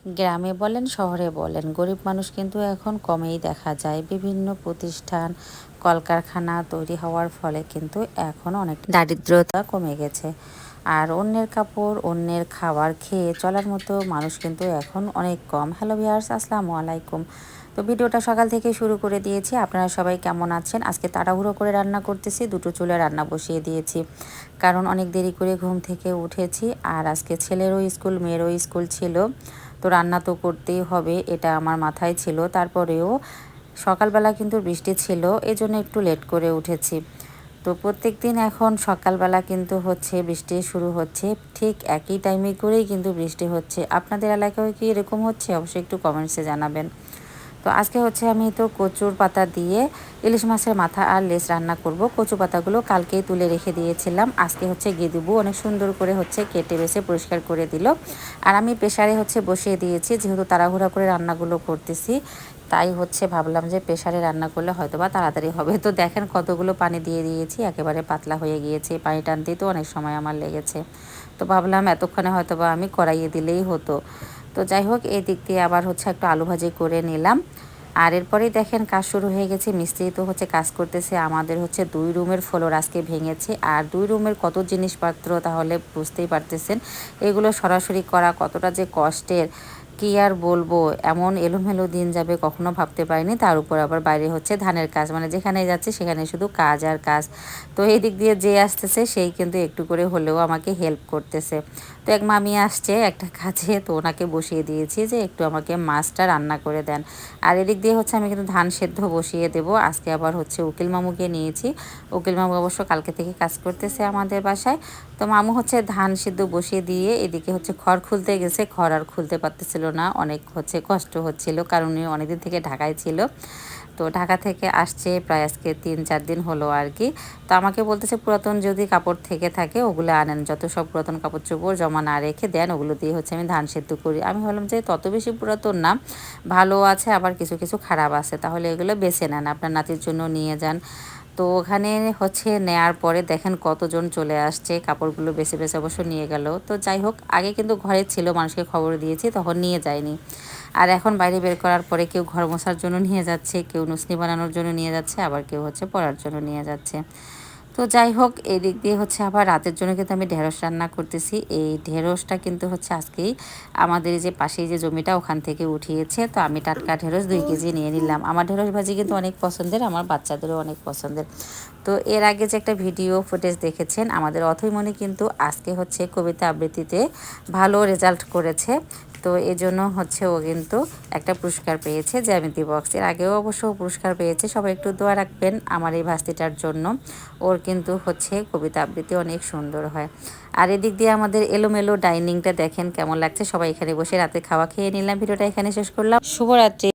গ্রামে বলেন শহরে বলেন গরিব মানুষ কিন্তু এখন কমেই দেখা যায়। বিভিন্ন প্রতিষ্ঠান কলকারখানা তৈরি হওয়ার ফলে কিন্তু এখন অনেক দারিদ্রতা কমে গেছে। আর অন্যের কাপড় অন্যের খাবার খেয়ে চলার মতো মানুষ কিন্তু এখন অনেক কম। হ্যালো ভিউয়ার্স, আসসালামু আলাইকুম। তো ভিডিওটা সকাল থেকে শুরু করে দিয়েছি। আপনারা সবাই কেমন আছেন? আজকে তাড়াহুড়ো করে রান্না করতেছি, দুটো চুলে রান্না বসিয়ে দিয়েছি, কারণ অনেক দেরি করে ঘুম থেকে উঠেছি। আর আজকে ছেলেরও স্কুল মেয়েরও স্কুল ছিল, তো রান্না তো করতেই হবে, এটা আমার মাথায় ছিল। তারপরেও সকালবেলা কিন্তু বৃষ্টি ছিল, এজন্য একটু লেট করে উঠেছি। তো প্রত্যেক দিন এখন সকালবেলা কিন্তু হচ্ছে বৃষ্টি শুরু হচ্ছে, ঠিক একই টাইমে করেই কিন্তু বৃষ্টি হচ্ছে। আপনাদের এলাকায় কি এরকম হচ্ছে? অবশ্যই একটু কমেন্টসে জানাবেন। তো আজকে হচ্ছে আমি তো কচুর পাতা দিয়ে ইলিশ মাছের মাথা আর লেজ রান্না করব। কচু পাতাগুলো কালকেই তুলে রেখে দিয়েছিলাম, আজকে হচ্ছে গেদুবু অনেক সুন্দর করে হচ্ছে কেটে বেছে পরিষ্কার করে দিল। আর আমি প্রেসারে হচ্ছে বসিয়ে দিয়েছি, যেহেতু তাড়াহুড়া করে রান্নাগুলো করতেছি, তাই হচ্ছে ভাবলাম যে প্রেসারে রান্না করলে হয়তো বা তাড়াতাড়ি হবে। তো দেখেন কতগুলো পানি দিয়ে দিয়েছি, একেবারে পাতলা হয়ে গিয়েছে। পানি টানতেই তো অনেক সময় আমার লেগেছে, তো ভাবলাম এতক্ষণে হয়তো বা আমি কড়াইয়ে দিলেই হতো। তো যাই হোক, এই দিক দিয়ে আবার হচ্ছে একটু আলু ভাজি করে নিলাম। আর এরপরেই দেখেন কাজ শুরু হয়ে গেছে। মিস্ত্রি তো হচ্ছে কাজ করতেছে। আমাদের হচ্ছে 2 রুমের ফ্লোর আজকে ভেঙেছে। আর 2 রুমের কত জিনিসপত্র, তাহলে বুঝতেই পারতেছেন এগুলো সরাসরি করা কতটা যে কষ্টের, কি আর বলবো। এমন এলোমেলো দিন যাবে কখনো ভাবতে পারিনি। তার উপর আবার বাইরে হচ্ছে ধানের কাজ, মানে যেখানে যাচ্ছে সেখানে শুধু কাজ আর কাজ। তো এই দিক দিয়ে যে আসতেছে সেই কিন্তু একটু করে হলেও আমাকে হেল্প করতেছে। তো এক মামি আসছে একটা কাজে, তো ওনাকে বসিয়ে দিয়েছি যে একটু আমাকে মাছটা রান্না করে দেন। আর এদিক দিয়ে হচ্ছে আমি কিন্তু ধান সেদ্ধ বসিয়ে দেব। আজকে আবার হচ্ছে উকিল মামুকে নিয়েছি। উকিল মামু অবশ্য কালকে থেকে কাজ করতেছে আমাদের বাসায়। তো মামু হচ্ছে ধান সিদ্ধ বসিয়ে দিয়ে এদিকে হচ্ছে খড় খুলতে গেছে। খড় আর খুলতে পারতেছিল না, অনেক হচ্ছে কষ্ট হচ্ছিল, কারণ উনি অনেকদিন থেকে ঢাকায় ছিল। তো ঢাকা থেকে আসছে প্রায় আজকে 3-4 দিন হলো আর কি। তো আমাকে বলতেছে পুরাতন যদি কাপড় থেকে থাকে ওগুলো আনেন, যত সব পুরাতন কাপড় চোপড় জমা না রেখে দেন, ওগুলো দিয়ে হচ্ছে আমি ধান সেদ্ধ করি। আমি ভাবলাম যে তত বেশি পুরাতন না, ভালো আছে আবার কিছু কিছু খারাপ আছে, তাহলে এগুলো বেছে নেন, আপনার নাতির জন্য নিয়ে যান। তো ওখানে হচ্ছে নেয়ার পরে দেখেন কতজন চলে আসছে, কাপড়গুলো বেছে বেছে অবশ্য নিয়ে গেল। তো যাই হোক, আগে কিন্তু ঘরে ছিল, মানুষকে খবর দিয়েছি, তখন নিয়ে যায়নি। আর এখন বাইরে বের করার পরে কেউ ঘর মোছার জন্য নিয়ে যাচ্ছে, কেউ নুসনি বানানোর জন্য নিয়ে যাচ্ছে, আবার কেউ হচ্ছে পড়ার জন্য নিয়ে যাচ্ছে। তো যাই হোক, এই দিক দিয়ে হচ্ছে আবার রাতের জন্য কিন্তু আমি ঢেঁড়স রান্না করতেছি। এই ঢেঁড়সটা কিন্তু হচ্ছে আজকেই আমাদের যে পাশেই যে জমিটা ওখান থেকে উঠিয়েছে। তো আমি টাটকা ঢেঁড়স 2 কেজি নিয়ে নিলাম। আমার ঢেঁড়স ভাজি কিন্তু অনেক পছন্দের, আমার বাচ্চাদেরও অনেক পছন্দের। তো এর আগে যে একটা ভিডিও ফুটেজ দেখেছেন, আমাদের অথৈমণি কিন্তু আজকে হচ্ছে কবিতা আবৃত্তিতে ভালো রেজাল্ট করেছে। তো এজন্য হচ্ছে ও কিন্তু একটা পুরস্কার পেয়েছে জ্যামিতি বক্স। এর আগেও অবশ্য পুরস্কার পেয়েছে। সবাই একটু দোয়া রাখবেন আমার এই ভাস্তিটার জন্য। ওর কিন্তু হচ্ছে কবিতা আবৃত্তি অনেক সুন্দর হয়। আর এদিক দিয়ে আমাদের এলোমেলো ডাইনিংটা দেখেন কেমন লাগছে। সবাই এখানে বসে রাতে খাওয়া খেয়ে নিলাম। ভিডিওটা এখানে শেষ করলাম। শুভরাত্রি।